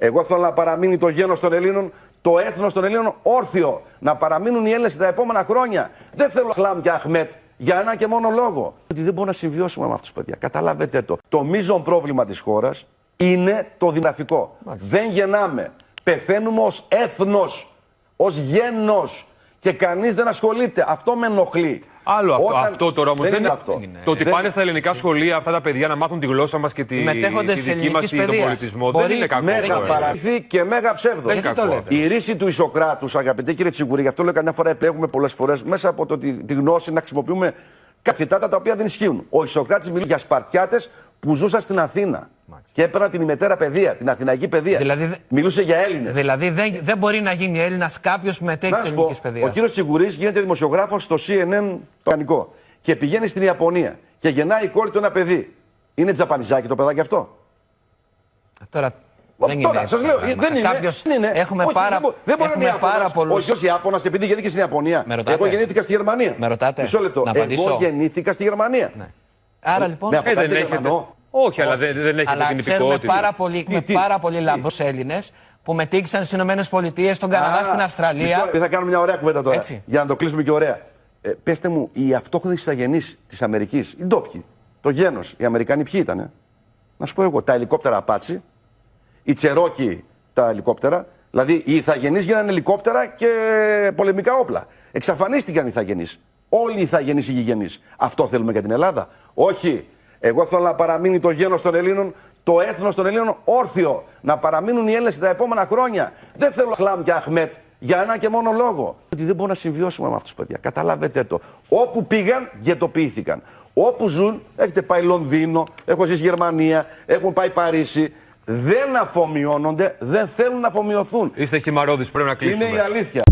Εγώ θέλω να παραμείνει το γένος των Ελλήνων, το έθνος των Ελλήνων όρθιο. Να παραμείνουν οι Έλληνες τα επόμενα χρόνια. Δεν θέλω Ισλάμ και Αχμέτ για ένα και μόνο λόγο. Ότι δεν μπορούμε να συμβιώσουμε με αυτούς, παιδιά. Καταλάβετε το. Το μείζον πρόβλημα της χώρας είναι το δημογραφικό. Δεν γεννάμε. Πεθαίνουμε ως έθνος, ως γένος. Και κανείς δεν ασχολείται. Αυτό με ενοχλεί. Άλλο αυτό τώρα όμως δεν είναι αυτό. Το ότι πάνε στα ελληνικά σχολεία αυτά τα παιδιά να μάθουν τη γλώσσα μας και τη δική μας τον πολιτισμό δεν είναι κακό. Μέγα παραλυθή και μέγα ψεύδος. Η ρίση του Ισοκράτους, αγαπητέ κύριε Τσιγκούρη, γι' αυτό λέω καμιά φορά επιλέγουμε πολλές φορές μέσα από τη γνώση να χρησιμοποιούμε κατσιτάτα τα οποία δεν ισχύουν. Ο Ισοκράτης μιλούσε για Σπαρτιάτες που ζούσαν στην Αθήνα. Και έπαιρναν την ημετέρα παιδεία, την αθηναϊκή παιδεία. Δηλαδή, μιλούσε για Έλληνες. Δηλαδή δεν μπορεί να γίνει Έλληνας κάποιος που μετέχει της ελληνικής παιδείας. Ο κύριος Τσιγκουρής γίνεται δημοσιογράφος στο CNN το Ανικό και πηγαίνει στην Ιαπωνία και γεννάει η κόρη του ένα παιδί. Είναι τζαπανιζάκι το παιδάκι αυτό? Τώρα δεν είναι. Τώρα, σας λέω, δεν είναι. Κάποιος, δεν είναι. Έχουμε Όχι, δεν μπορεί να είναι πάρα πολλούς. Όχι, ως Ιάπωνας, επειδή γεννήθηκε στην Ιαπωνία. Εγώ γεννήθηκα στη Γερμανία. Με ρωτάτε. Μισό λεπτό. Εγώ γεννήθηκα στη Γερμανία. Ναι. Άρα λοιπόν. Δεν έχετε. Όχι, αλλά δεν έχετε αλλά την ξέρουμε υπηκότητα. πάρα πολύ λαμπρούς Έλληνες που μετήχησαν στις ΗΠΑ, στον Καναδά, στην Αυστραλία. Θα κάνουμε μια ωραία κουβέντα τώρα. Έτσι. Για να το κλείσουμε και ωραία. Πέστε μου, οι αυτόχθονες ηθαγενείς της Αμερικής, οι ντόπιοι, το γένος, οι Αμερικάνοι ποιοι ήτανε? Να σου πω εγώ, τα ελικόπτερα Απάτσι, οι Τσερόκοι τα ελικόπτερα, δηλαδή οι ηθαγενείς γίνανε ελικόπτερα και πολεμικά όπλα. Εξαφανίστηκαν οι ηθαγενείς. Όλοι οι ηθαγενείς οι γηγενείς. Αυτό θέλουμε για την Ελλάδα? Όχι. Εγώ θέλω να παραμείνει το γένος των Ελλήνων, το έθνος των Ελλήνων όρθιο. Να παραμείνουν οι Έλληνες τα επόμενα χρόνια. Δεν θέλω Ισλάμ και Αχμέτ για ένα και μόνο λόγο. Ότι δεν μπορούμε να συμβιώσουμε με αυτούς, παιδιά. Καταλάβετε το. Όπου πήγαν, γετοποιήθηκαν. Όπου ζουν, έχετε πάει Λονδίνο, έχω ζήσει Γερμανία, έχουν πάει Παρίσι. Δεν αφομοιώνονται, δεν θέλουν να αφομοιωθούν. Είστε χυμαρώδεις, πρέπει να κλείσουμε. Είναι η αλήθεια.